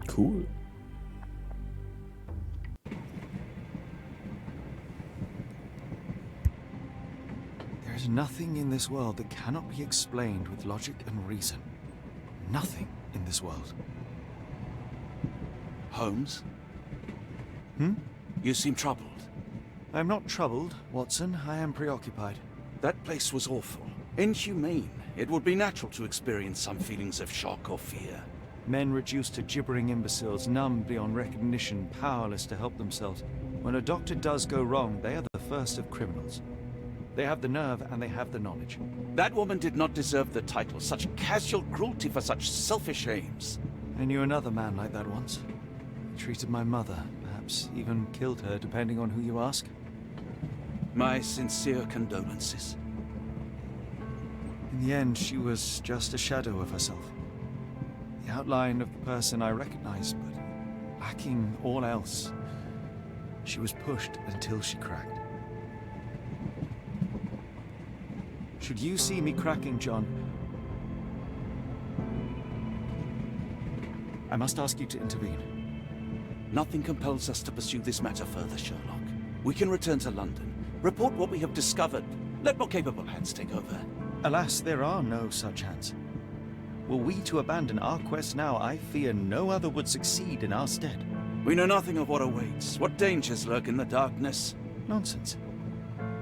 Cool. There is nothing in this world that cannot be explained with logic and reason. Nothing in this world. Holmes? Hmm? You seem troubled. I am not troubled, Watson. I am preoccupied. That place was awful. Inhumane. It would be natural to experience some feelings of shock or fear. Men reduced to gibbering imbeciles, numb beyond recognition, powerless to help themselves. When a doctor does go wrong, they are the first of criminals. They have the nerve and they have the knowledge. That woman did not deserve the title. Such casual cruelty for such selfish aims. I knew another man like that once. He treated my mother, perhaps even killed her, depending on who you ask. My sincere condolences. In the end, she was just a shadow of herself. The outline of the person I recognized, but lacking all else. She was pushed until she cracked. Should you see me cracking, John, I must ask you to intervene. Nothing compels us to pursue this matter further, Sherlock. We can return to London, report what we have discovered. Let more capable hands take over. Alas, there are no such hands. Were we to abandon our quest now, I fear no other would succeed in our stead. We know nothing of what awaits, what dangers lurk in the darkness. Nonsense.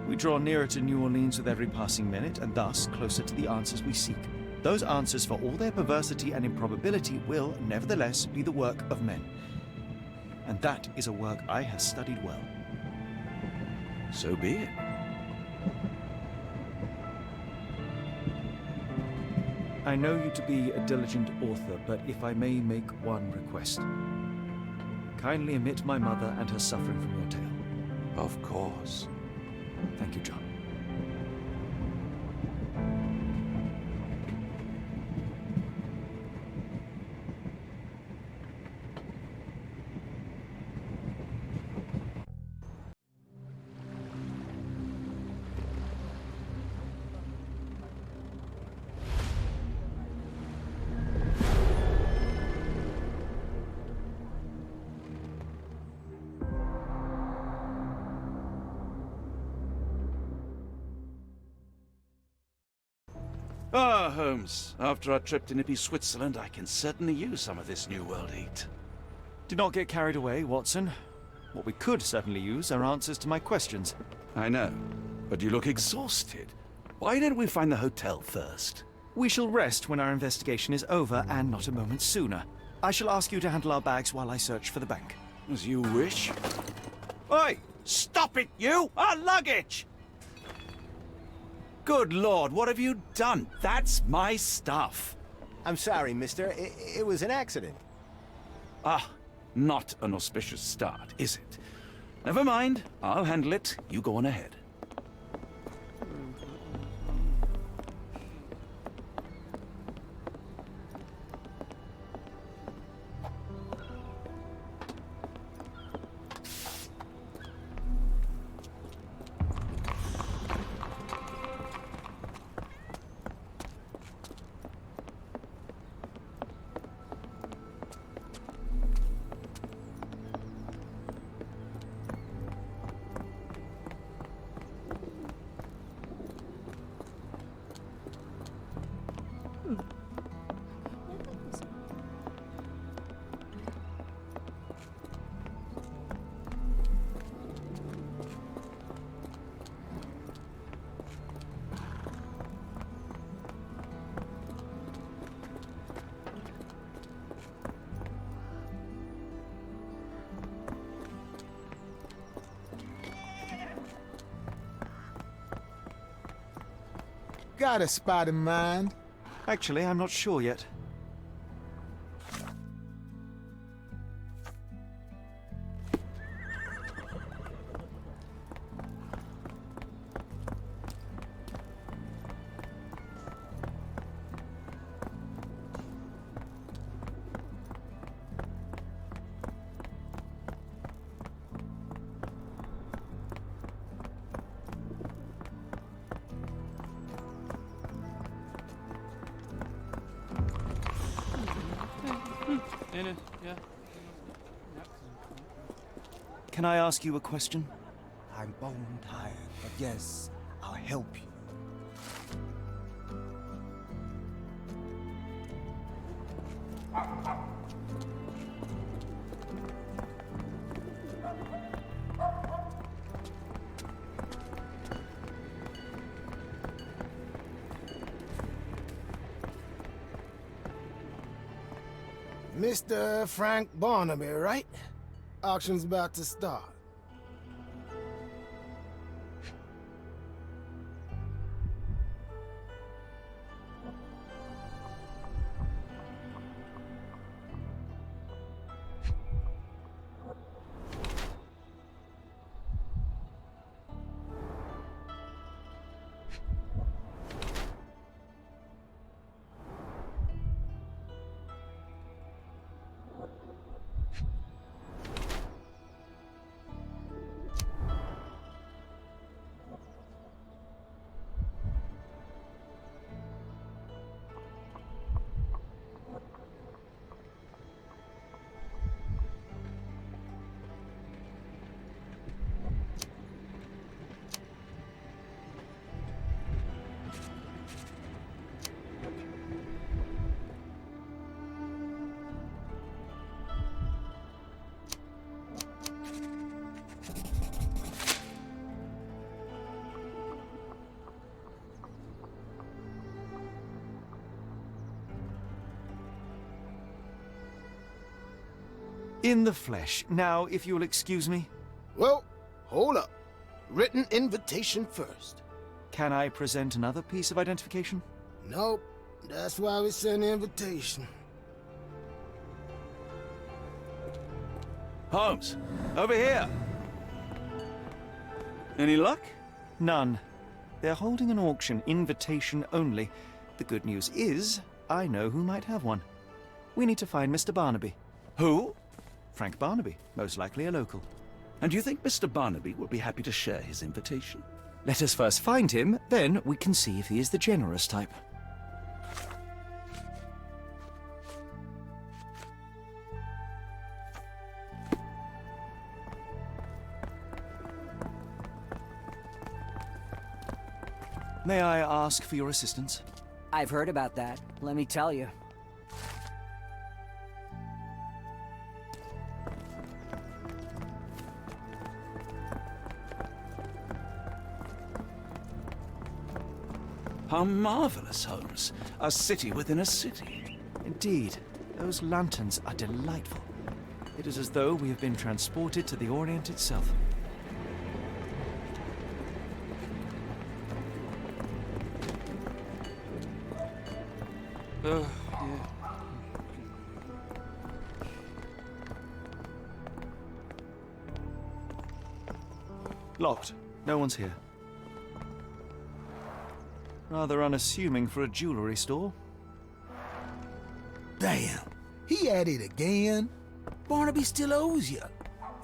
We draw nearer to New Orleans with every passing minute, and thus closer to the answers we seek. Those answers, for all their perversity and improbability, will, nevertheless, be the work of men. And that is a work I have studied well. So be it. I know you to be a diligent author, but if I may make one request. Kindly omit my mother and her suffering from your tale. Of course. Thank you, John. Ah, Holmes. After our trip to nippy Switzerland, I can certainly use some of this New World heat. Do not get carried away, Watson. What we could certainly use are answers to my questions. I know, but you look exhausted. Why don't we find the hotel first? We shall rest when our investigation is over, and not a moment sooner. I shall ask you to handle our bags while I search for the bank. As you wish. Oi! Stop it, you! Our luggage! Good Lord, what have you done? That's my stuff. I'm sorry, mister. It was an accident. Ah, not an auspicious start, is it? Never mind. I'll handle it. You go on ahead. Got a spot in mind? Actually, I'm not sure yet. Yeah. Can I ask you a question? I'm bone tired, but yes, I'll help you. Mr. Frank Barnaby, right? Auction's about to start. In the flesh. Now, if you'll excuse me, Well, hold up. Written invitation first. can I present another piece of identification? Nope. That's why we sent the invitation. Holmes, over here. Any luck? None. They're holding an auction, invitation only. The good news is, I know who might have one. We need to find Mr. Barnaby. Who? Frank Barnaby, most likely a local. And do you think Mr. Barnaby will be happy to share his invitation? Let us first find him, then we can see if he is the generous type. May I ask for your assistance? I've heard about that, let me tell you. How marvelous, Holmes. A city within a city. Indeed, those lanterns are delightful. It is as though we have been transported to the Orient itself. Yeah. Locked. No one's here. Rather unassuming for a jewelry store. Damn. He at it again. Barnaby still owes you.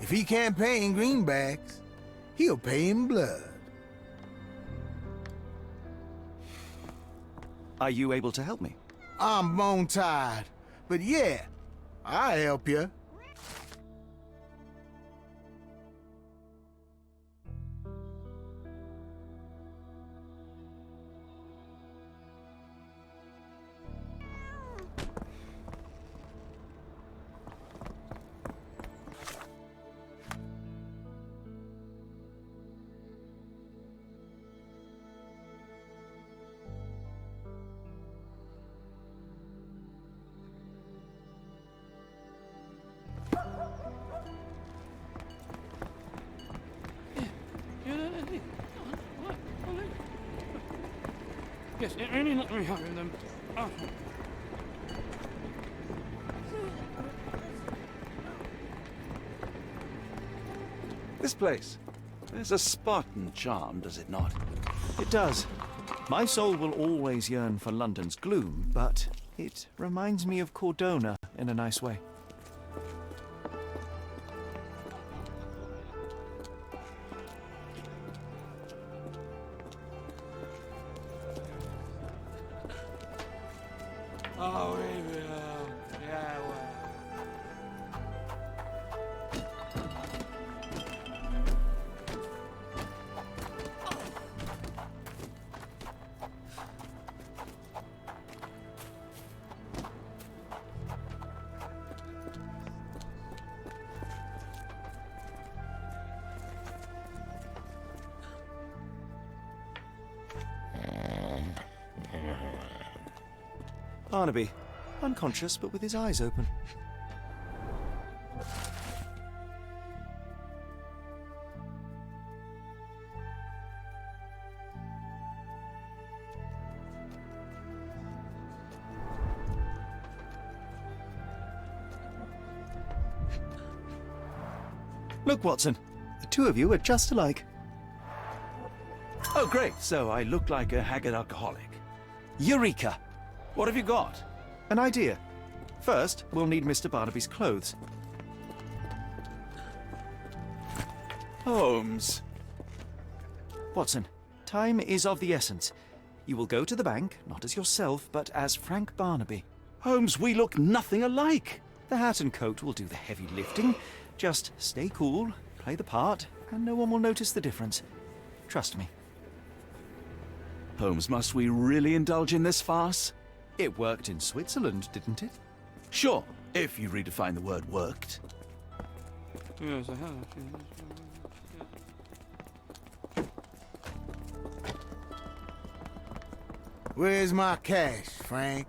If he can't pay in greenbacks, he'll pay in blood. Are you able to help me? I'm bone tired, but yeah, I'll help you. Yes, only let me have them. Oh. This place. There's a Spartan charm, does it not? It does. My soul will always yearn for London's gloom, but it reminds me of Cordona in a nice way. Oh, yeah, well. Barnaby, unconscious but with his eyes open. Look, Watson, the two of you are just alike. Oh, great. So I look like a haggard alcoholic. Eureka! What have you got? An idea. First, we'll need Mr. Barnaby's clothes. Holmes. Watson, time is of the essence. You will go to the bank, not as yourself, but as Frank Barnaby. Holmes, we look nothing alike. The hat and coat will do the heavy lifting. Just stay cool, play the part, and no one will notice the difference. Trust me. Holmes, must we really indulge in this farce? It worked in Switzerland, didn't it? Sure, if you redefine the word worked. Yes, I have. Where's my cash, Frank?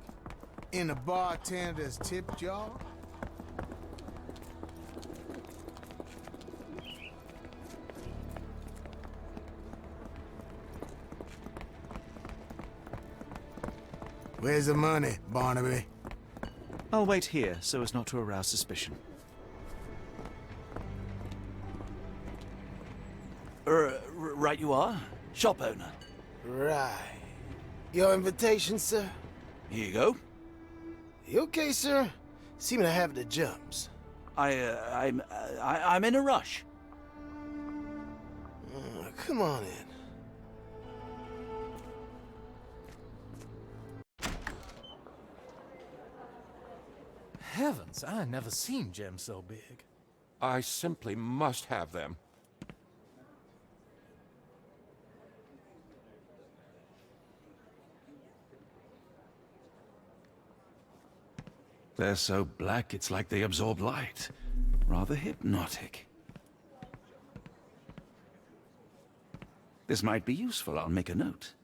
In the bartender's tip jar? Where's the money, Barnaby? I'll wait here so as not to arouse suspicion. Right you are. Shop owner. Right. Your invitation, sir? Here you go. You okay, sir? Seem to have the jumps. I'm in a rush. Come on in. Heavens, I never seen gems so big. I simply must have them. They're so black, it's like they absorb light. Rather hypnotic. This might be useful. I'll make a note.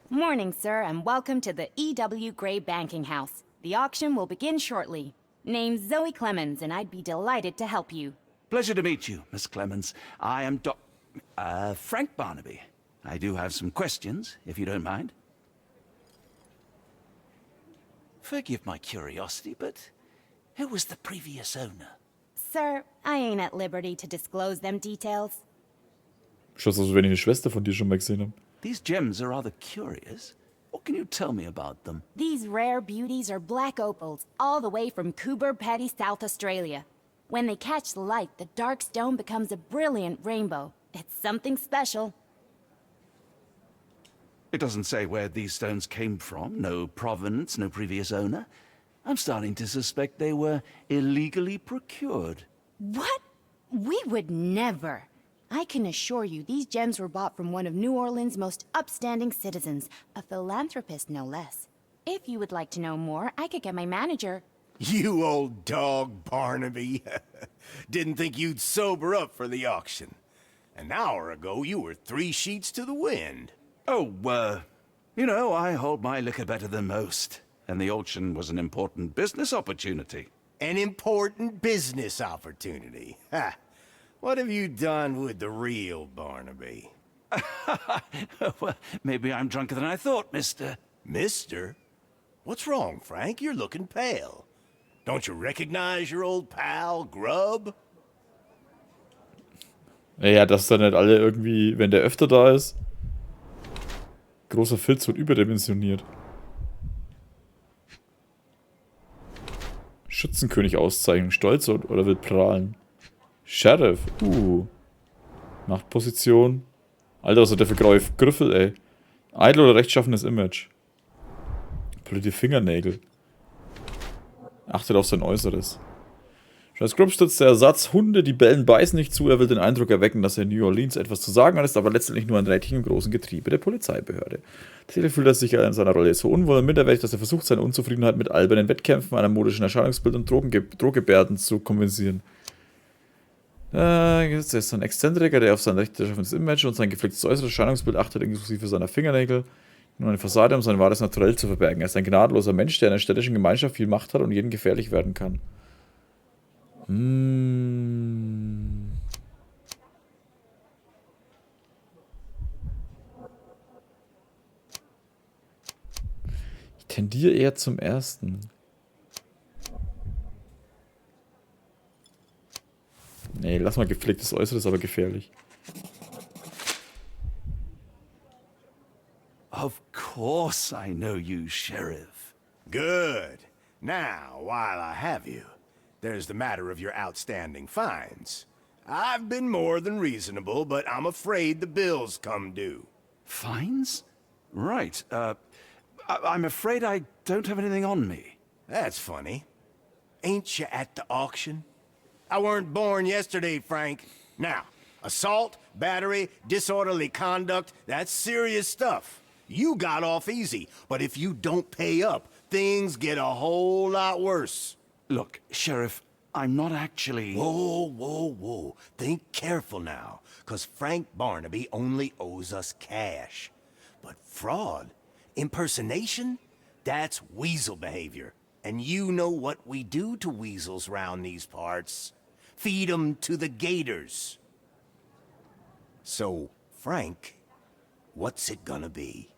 Morning, sir, and welcome to the E.W. Gray Banking House. The auction will begin shortly. Name's Zoe Clemens, and I'd be delighted to help you. Pleasure to meet you, Miss Clemens. I am Frank Barnaby. I do have some questions, if you don't mind. Forgive my curiosity, but who was the previous owner? Sir, I ain't at liberty to disclose them details. Schaut aus, wenn ich eine Schwester von dir schon mal gesehen habe. These gems are rather curious. What can you tell me about them? These rare beauties are black opals, all the way from Coober Pedy, South Australia. When they catch the light, the dark stone becomes a brilliant rainbow. It's something special. It doesn't say where these stones came from. No provenance, no previous owner. I'm starting to suspect they were illegally procured. What? We would never. I can assure you these gems were bought from one of New Orleans' most upstanding citizens, a philanthropist no less. If you would like to know more, I could get my manager. You old dog, Barnaby. Didn't think you'd sober up for the auction. An hour ago, you were 3 sheets to the wind. Oh, you know, I hold my liquor better than most. And the auction was an important business opportunity. An important business opportunity. Ha! What have you done with the real Barnaby? Well, maybe I'm drunker than I thought, mister. Mister? What's wrong, Frank? You're looking pale. Don't you recognize your old pal, Grub? Naja, dass da nicht alle irgendwie, wenn der öfter da ist. Großer Filz wird überdimensioniert. Schützenkönig-Auszeichnung. Stolz oder will prahlen? Sheriff. Machtposition. Alter, was hat der für graue Griffel, ey. Eitel oder rechtschaffenes Image. Blöde Fingernägel. Achtet auf sein Äußeres. Als Grupp stützt der Ersatz, Hunde, die bellen, beißen nicht zu. Er will den Eindruck erwecken, dass er in New Orleans etwas zu sagen hat, ist aber letztendlich nur ein Rädchen im großen Getriebe der Polizeibehörde. Tatsächlich fühlt er sich in seiner Rolle so unwohl und minderwertig, dass er versucht, seine Unzufriedenheit mit albernen Wettkämpfen, einem modischen Erscheinungsbild und Drohgebärden zu kompensieren. Jetzt ist ein Exzentriker, der auf sein rechtschaffenes Image und sein gepflegtes äußeres Erscheinungsbild achtet, inklusive seiner Fingernägel. Nur eine Fassade, um sein wahres Naturell zu verbergen. Er ist ein gnadenloser Mensch, der in einer städtischen Gemeinschaft viel Macht hat und jedem gefährlich werden kann. Ich tendiere eher zum ersten. Nee, lass mal gepflegtes Äußeres, aber gefährlich. Of course I know you, Sheriff. Good. Now, while I have you, there's the matter of your outstanding fines. I've been more than reasonable, but I'm afraid the bills come due. Fines? Right. I'm afraid I don't have anything on me. That's funny. Ain't you at the auction? I weren't born yesterday, Frank. Now, assault, battery, disorderly conduct, that's serious stuff. You got off easy, but if you don't pay up, things get a whole lot worse. Look, Sheriff, I'm not actually... Whoa, whoa, whoa. Think careful now, 'cause Frank Barnaby only owes us cash. But fraud, impersonation, that's weasel behavior. And you know what we do to weasels round these parts. Feed 'em to the gators. So, Frank, what's it gonna be?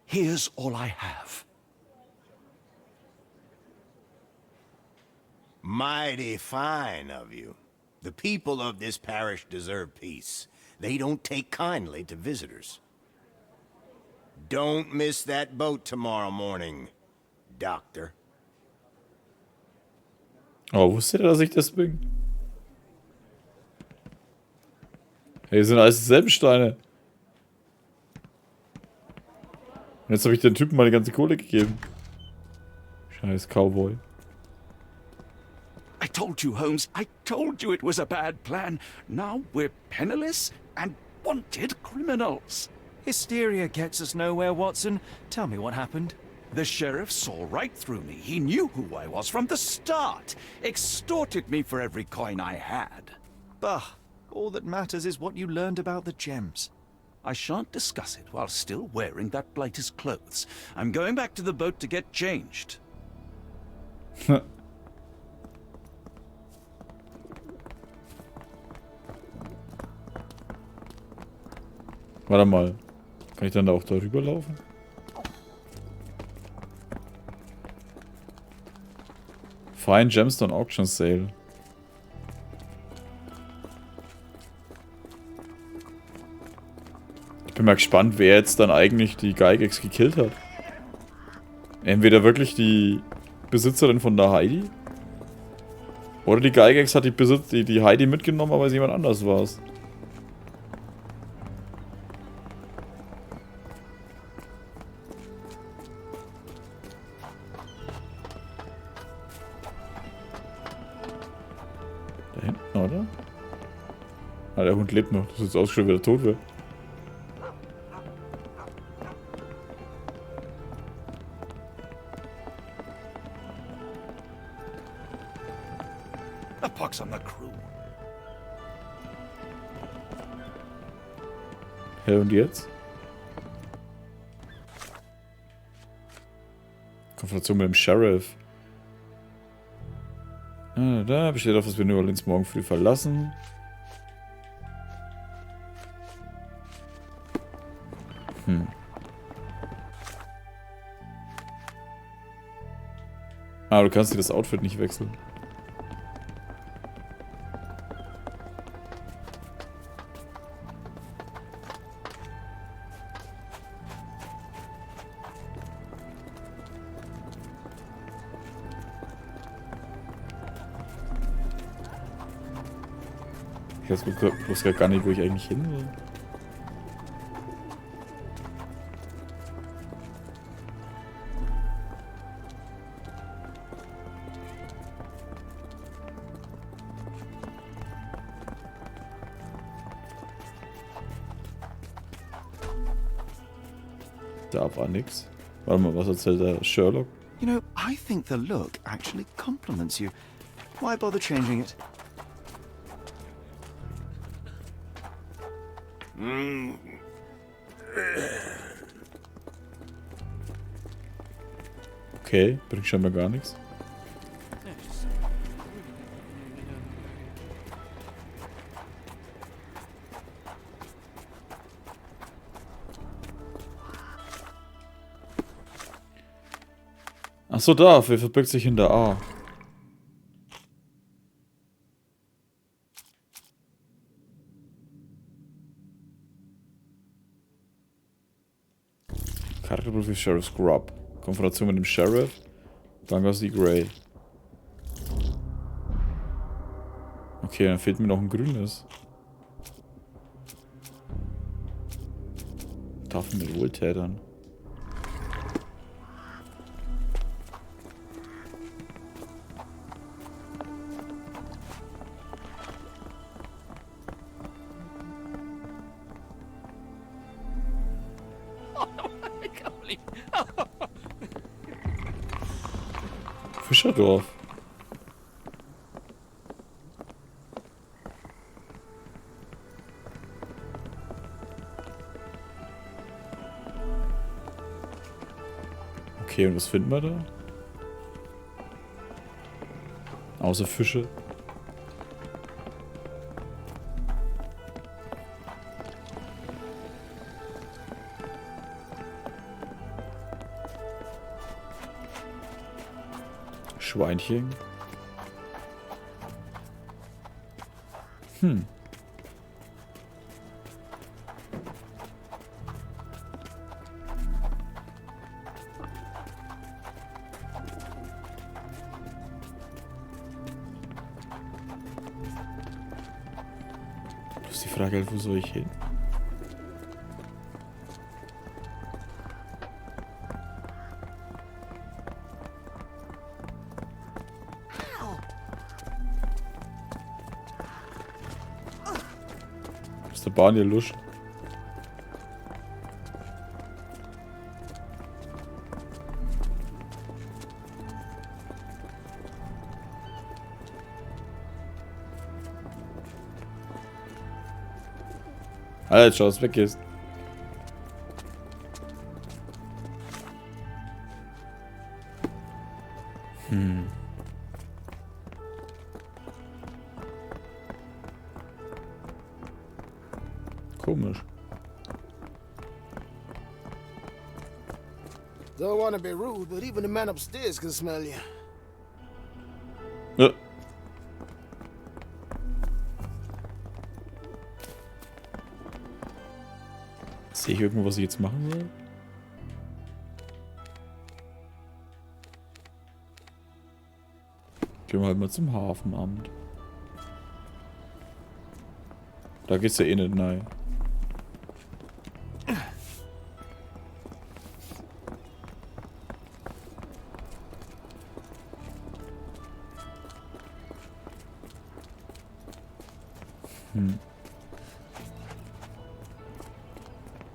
Here's all I have. Mighty fine of you. The people of this parish deserve peace. They don't take kindly to visitors. Don't miss that boat tomorrow morning, Doctor. Oh, wusstet ihr, dass ich das bin? Hey, sind alles dieselben Steine. Und jetzt habe ich den Typen mal die ganze Kohle gegeben. Scheiß Cowboy. I told you, Holmes. I told you it was a bad plan. Now we're penniless and wanted criminals. Hysteria gets us nowhere, Watson. Tell me what happened. The sheriff saw right through me. He knew who I was from the start. Extorted me for every coin I had. Bah, all that matters is what you learned about the gems. I shan't discuss it while still wearing that blighter's clothes. I'm going back to the boat to get changed. Warte mal. Kann ich dann da auch darüber laufen? Fine Gemstone Auction Sale. Ich bin mal gespannt, wer jetzt dann eigentlich die Gygax gekillt hat. Entweder wirklich die Besitzerin von der Heidi. Oder die Gygax hat die Heidi mitgenommen, aber jemand anders war es. Da hinten, oder? Ah, der Hund lebt noch. Das sieht aus, als schon wieder tot wäre. A pox on the crew. Hä, und jetzt? Konfrontation mit dem Sheriff. Ah, da besteht auf, dass wir New Orleans morgen früh verlassen. Ah, du kannst dir das Outfit nicht wechseln. Ich weiß gar nicht, wo ich eigentlich hin will. Da war nix. Warte mal, was erzählt der Sherlock? You know, I think the look actually compliments you. Why bother changing it? Okay, bringt scheinbar gar nichts. Achso, da, wer verbirgt sich hinter A? Charakterprofil Sheriff Scrub. Konfrontation mit dem Sheriff. Bangersee Gray. Okay, dann fehlt mir noch ein grünes. Tafel mit Wohltätern. Fischerdorf. Okay, und was finden wir da? Außer Fische. Schweinchen. Das ist die Frage halt, wo soll ich hin? Ist der Bahn hier lusch? Alter, schau, es weg ist. Komisch. Don't want to be rude, but even the man upstairs can smell you. Ja. Sehe ich irgendwo, was ich jetzt machen soll? Gehen wir halt mal zum Hafenamt. Da geht's ja eh nicht rein.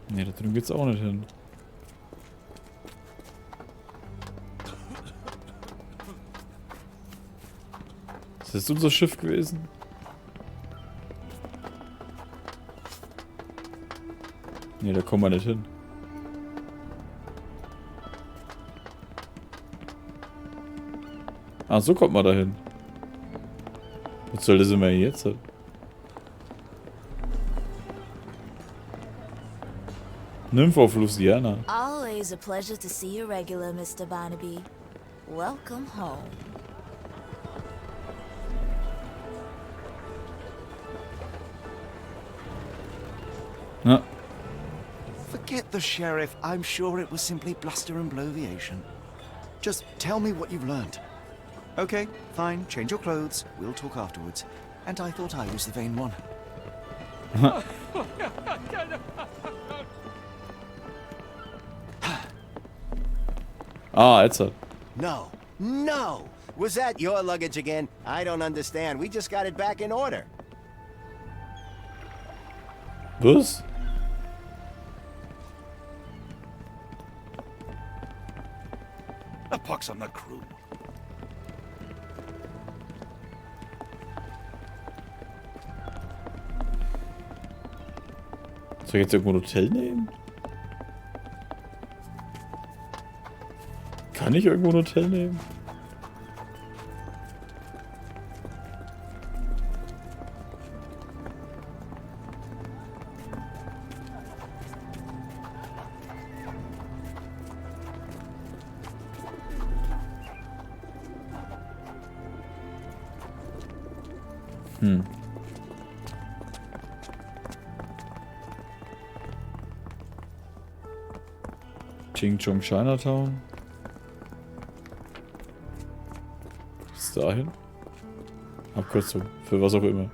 Ne, da drüben geht's auch nicht hin. Ist das unser Schiff gewesen? Ne, da kommen wir nicht hin. Ah, so kommt man da hin. Was soll das immer jetzt? Nympho Luciana. Always a pleasure to see you regular, Mr. Barnaby. Welcome home. Ja. Forget the sheriff. I'm sure it was simply bluster and bloviation. Just tell me what you've learned. Okay, fine. Change your clothes. We'll talk afterwards. And I thought I was the vain one. Ah, jetzt. No, no! Was that your luggage again? I don't understand. We just got it back in order. Was? Pox on the crew. Soll ich jetzt irgendwo ein Hotel nehmen? Kann ich irgendwo ein Hotel nehmen? Ching Chong Chinatown. Bis dahin. Abkürzung. Für was auch immer.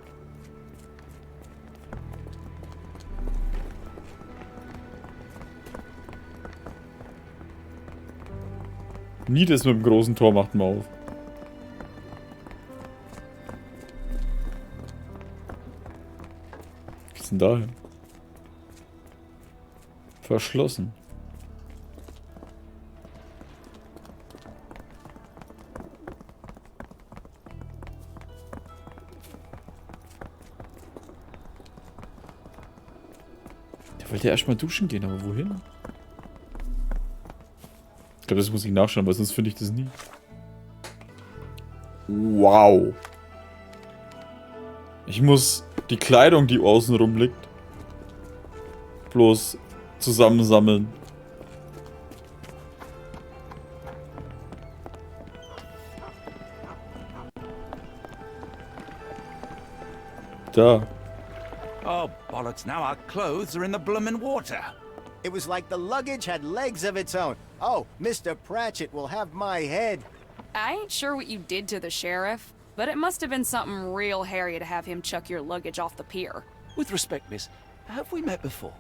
Nie das mit dem großen Tor macht mal auf. Was ist denn dahin? Verschlossen. Der wollte ja erstmal duschen gehen, aber wohin? Ich glaube, das muss ich nachschauen, weil sonst finde ich das nie. Wow. Ich muss die Kleidung, die außen rum liegt, bloß zusammensammeln. Da. Oh, bollocks, now our clothes are in the bloomin' water. It was like the luggage had legs of its own. Oh, Mr. Pratchett will have my head. I ain't sure what you did to the sheriff, but it must have been something real hairy to have him chuck your luggage off the pier. With respect, miss, have we met before?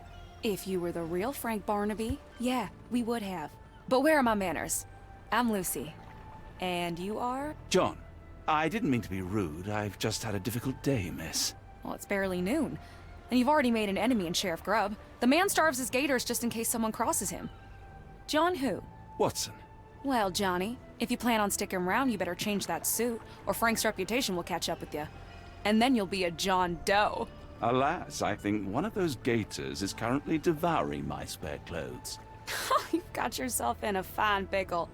If you were the real Frank Barnaby, yeah, we would have. But where are my manners? I'm Lucy. And you are? John, I didn't mean to be rude. I've just had a difficult day, miss. Well, it's barely noon. And you've already made an enemy in Sheriff Grubb. The man starves his gators just in case someone crosses him. John who? Watson. Well, Johnny, if you plan on sticking around, you better change that suit, or Frank's reputation will catch up with you. And then you'll be a John Doe. Alas, I think one of those gators is currently devouring my spare clothes. You've got yourself in a fine pickle.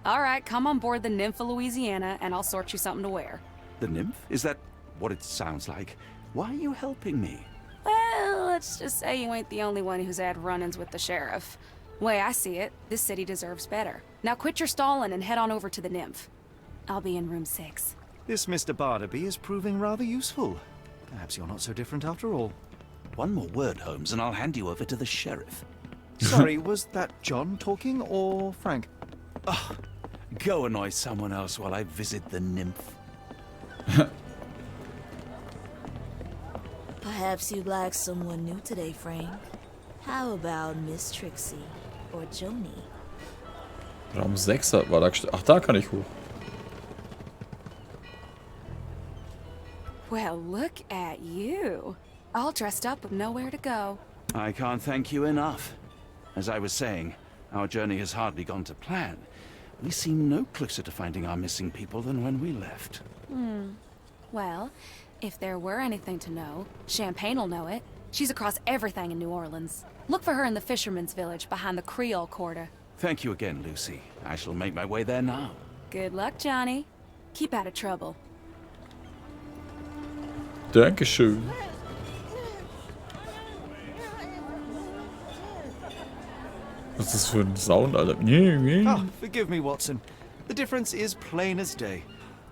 All right, come on board the Nymph of Louisiana, and I'll sort you something to wear. The nymph? Is that what it sounds like? Why are you helping me? Well, let's just say you ain't the only one who's had run-ins with the sheriff. Way I see it, this city deserves better. Now quit your stalling and head on over to the Nymph. I'll be in room 6. This Mr. Barnaby is proving rather useful. Perhaps you're not so different after all. One more word, Holmes, and I'll hand you over to the sheriff. Sorry, was that John talking or Frank? Oh, go annoy someone else while I visit the nymph. Perhaps you'd like someone new today, Frank. How about Miss Trixie or Joni? Raum 6 war da. Ach, da kann ich hoch. Well, look at you. All dressed up with nowhere to go. I can't thank you enough. As I was saying, our journey has hardly gone to plan. We seem no closer to finding our missing people than when we left. Well, if there were anything to know, Champagne'll know it. She's across everything in New Orleans. Look for her in the fisherman's village behind the Creole Quarter. Thank you again, Lucy. I shall make my way there now. Good luck, Johnny. Keep out of trouble. Dankeschön. Was ist das für ein Sound, Alter? Ah, forgive me, Watson. The difference is plain as day.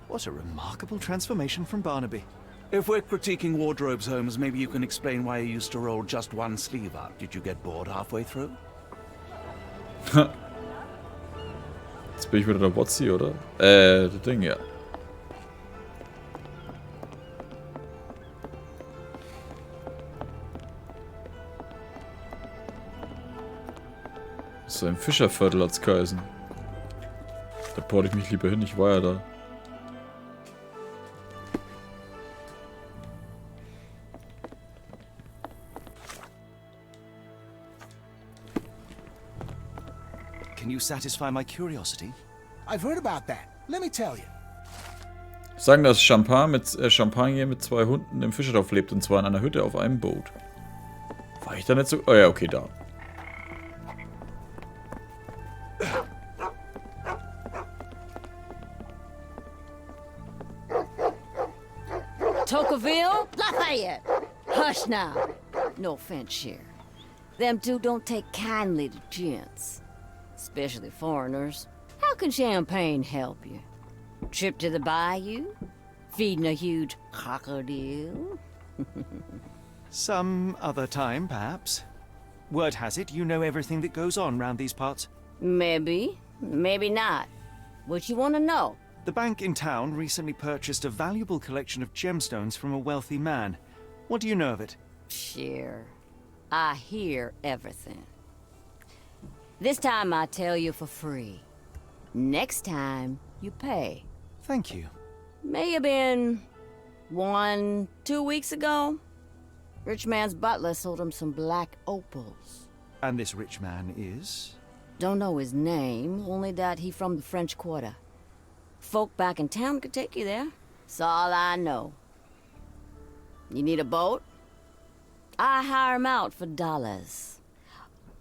What a remarkable transformation from Barnaby. If we're critiquing wardrobes, Holmes, maybe you can explain why you used to roll just one sleeve up. Did you get bored halfway through? Jetzt bin ich wieder der Wotzi, oder? Das Ding, ja. So ein Fischerviertel hat's geheißen. Da porte ich mich lieber hin, ich war ja da. Can you satisfy my curiosity? I've heard about that. Let me tell you. Sagen, dass Champagner mit 2 Hunden im Fischerdorf lebt, und zwar in einer Hütte auf einem Boot. War ich da nicht so... Oh ja, okay, da. Tocqueville? Lafayette! Hush now. No offense, Sheriff. Them two don't take kindly to gents. Especially foreigners. How can champagne help you? Trip to the bayou? Feeding a huge crocodile? Some other time, perhaps. Word has it, you know everything that goes on round these parts. Maybe. Maybe not. What you want to know? The bank in town recently purchased a valuable collection of gemstones from a wealthy man. What do you know of it? Sure. I hear everything. This time I tell you for free. Next time, you pay. Thank you. May have been 1, 2 weeks ago. Rich man's butler sold him some black opals. And this rich man is? Don't know his name, only that he from the French Quarter. Folk back in town could take you there. That's all I know. You need a boat? I hire 'em out for dollars.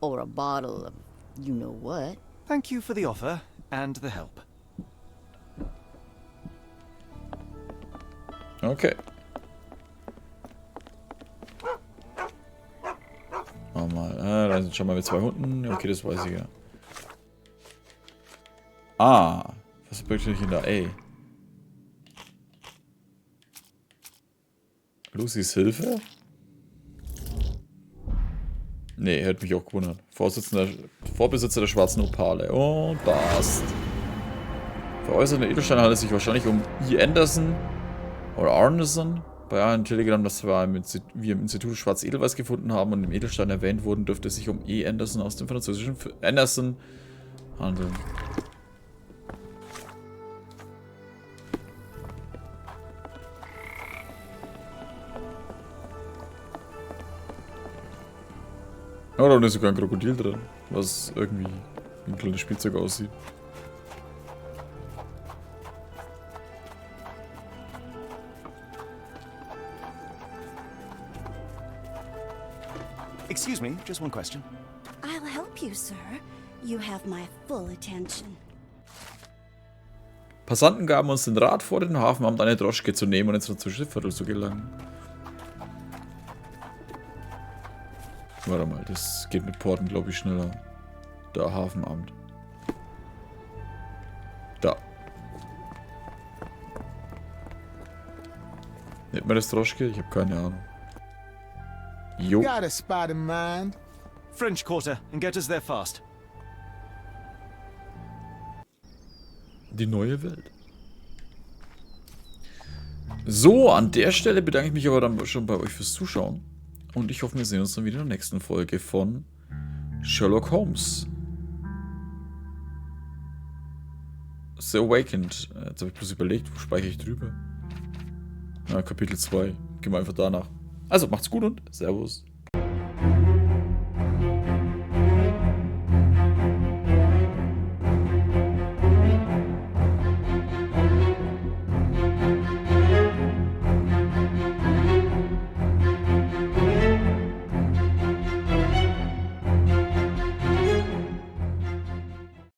Or a bottle of you-know-what. Thank you for the offer and the help. Okay. Mal. Da sind schon mal mit 2 Hunden. Okay, das weiß ich ja. Ah. Was birgt denn da? Ey. Lucys Hilfe? Nee, hätte mich auch gewundert. Vorbesitzer der schwarzen Opale. Und passt. Veräußerte Edelsteinhalle sich wahrscheinlich um E. Anderson oder Arneson. Bei einem Telegramm, das wir im Institut Schwarz Edelweiß gefunden haben und im Edelstein erwähnt wurden, dürfte es sich um E. Anderson aus dem französischen Anderson handeln. Oh, da ist sogar ein Krokodil drin, was irgendwie wie ein kleines Spielzeug aussieht. Excuse me, just one question. I'll help you, sir. You have my full attention. Passanten gaben uns den Rat, vor dem Hafenamt eine Droschke zu nehmen und ins französische Viertel zu gelangen. Warte mal, das geht mit Porten, glaube ich, schneller. Da, Hafenamt. Da. Nennt man das Droschke? Ich habe keine Ahnung. Jo. Got a spot in mind. French Quarter, and get us there fast. Die neue Welt. So, an der Stelle bedanke ich mich aber dann schon bei euch fürs Zuschauen. Und ich hoffe, wir sehen uns dann wieder in der nächsten Folge von Sherlock Holmes. The Awakened. Jetzt habe ich bloß überlegt, wo speichere ich drüber? Na, Kapitel 2. Gehen wir einfach danach. Also, macht's gut und Servus.